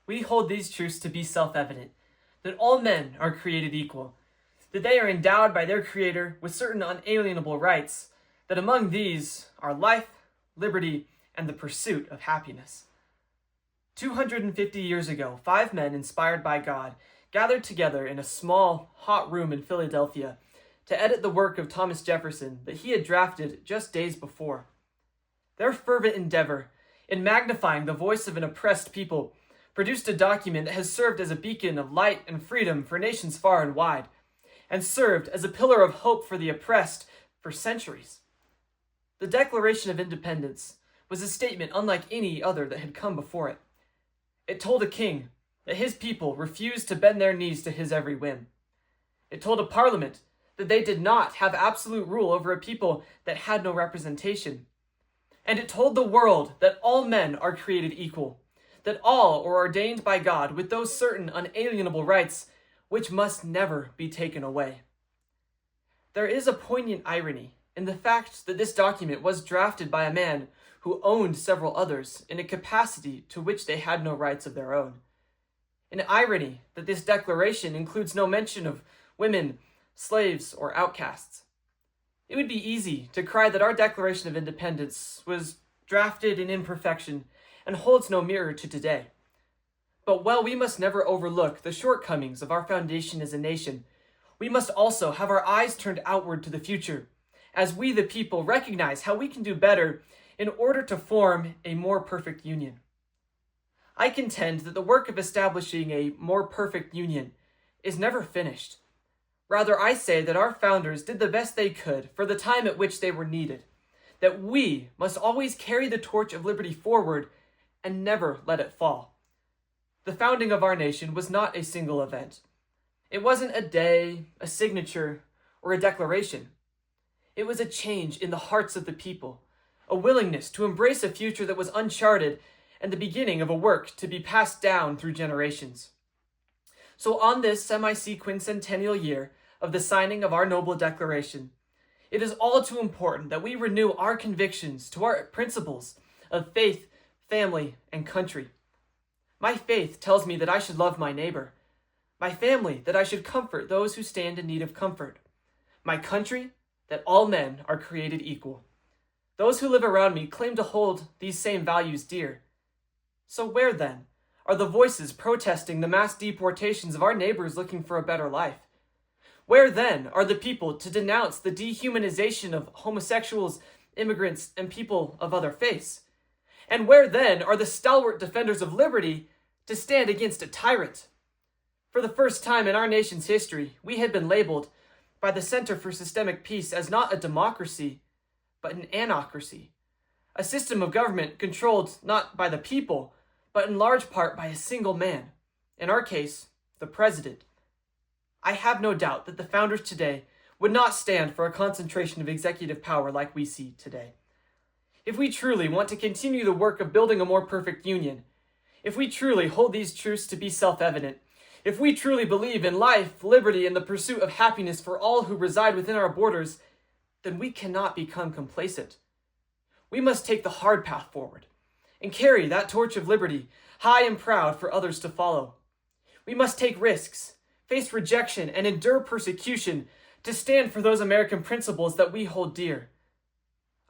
we hold these truths to be self-evident, that all men are created equal, that they are endowed by their Creator with certain unalienable rights, that among these are life, liberty, and the pursuit of happiness. 250 years ago, 5 men inspired by God gathered together in a small, hot room in Philadelphia to edit the work of Thomas Jefferson that he had drafted just days before. Their fervent endeavor in magnifying the voice of an oppressed people produced a document that has served as a beacon of light and freedom for nations far and wide, and served as a pillar of hope for the oppressed for centuries. The Declaration of Independence was a statement unlike any other that had come before it. It told a king that his people refused to bend their knees to his every whim. It told a parliament that they did not have absolute rule over a people that had no representation. And it told the world that all men are created equal, that all are ordained by God with those certain unalienable rights which must never be taken away. There is a poignant irony in the fact that this document was drafted by a man who owned several others in a capacity to which they had no rights of their own. An irony that this declaration includes no mention of women, slaves, or outcasts. It would be easy to cry that our Declaration of Independence was drafted in imperfection and holds no mirror to today. But while we must never overlook the shortcomings of our foundation as a nation, we must also have our eyes turned outward to the future, as we the people recognize how we can do better in order to form a more perfect union. I contend that the work of establishing a more perfect union is never finished. Rather, I say that our founders did the best they could for the time at which they were needed, that we must always carry the torch of liberty forward and never let it fall. The founding of our nation was not a single event. It wasn't a day, a signature, or a declaration. It was a change in the hearts of the people, a willingness to embrace a future that was uncharted, and the beginning of a work to be passed down through generations. So on this semi-sequincentennial year of the signing of our noble declaration, it is all too important that we renew our convictions to our principles of faith, family, and country. My faith tells me that I should love my neighbor. My family, that I should comfort those who stand in need of comfort. My country, that all men are created equal. Those who live around me claim to hold these same values dear. So where, then, are the voices protesting the mass deportations of our neighbors looking for a better life? Where, then, are the people to denounce the dehumanization of homosexuals, immigrants, and people of other faiths? And where, then, are the stalwart defenders of liberty to stand against a tyrant? For the first time in our nation's history, we had been labeled by the Center for Systemic Peace as not a democracy, but an anocracy, a system of government controlled not by the people, but in large part by a single man, in our case, the president. I have no doubt that the founders today would not stand for a concentration of executive power like we see today. If we truly want to continue the work of building a more perfect union, if we truly hold these truths to be self-evident, if we truly believe in life, liberty, and the pursuit of happiness for all who reside within our borders, then we cannot become complacent. We must take the hard path forward and carry that torch of liberty high and proud for others to follow. We must take risks, face rejection, and endure persecution to stand for those American principles that we hold dear.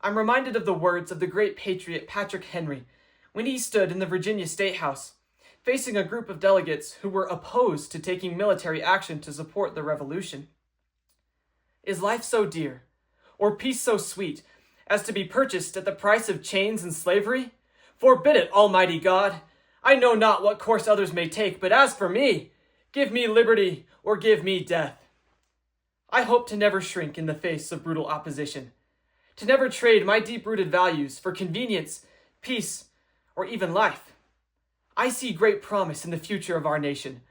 I'm reminded of the words of the great patriot Patrick Henry when he stood in the Virginia State House, facing a group of delegates who were opposed to taking military action to support the revolution. Is life so dear, or peace so sweet, as to be purchased at the price of chains and slavery? Forbid it, Almighty God! I know not what course others may take, but as for me, give me liberty or give me death. I hope to never shrink in the face of brutal opposition, to never trade my deep-rooted values for convenience, peace, or even life. I see great promise in the future of our nation.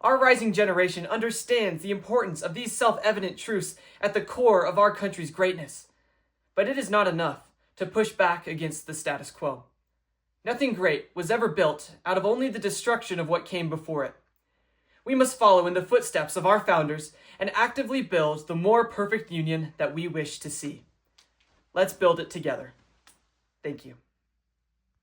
Our rising generation understands the importance of these self-evident truths at the core of our country's greatness. But it is not enough to push back against the status quo. Nothing great was ever built out of only the destruction of what came before it. We must follow in the footsteps of our founders and actively build the more perfect union that we wish to see. Let's build it together. Thank you.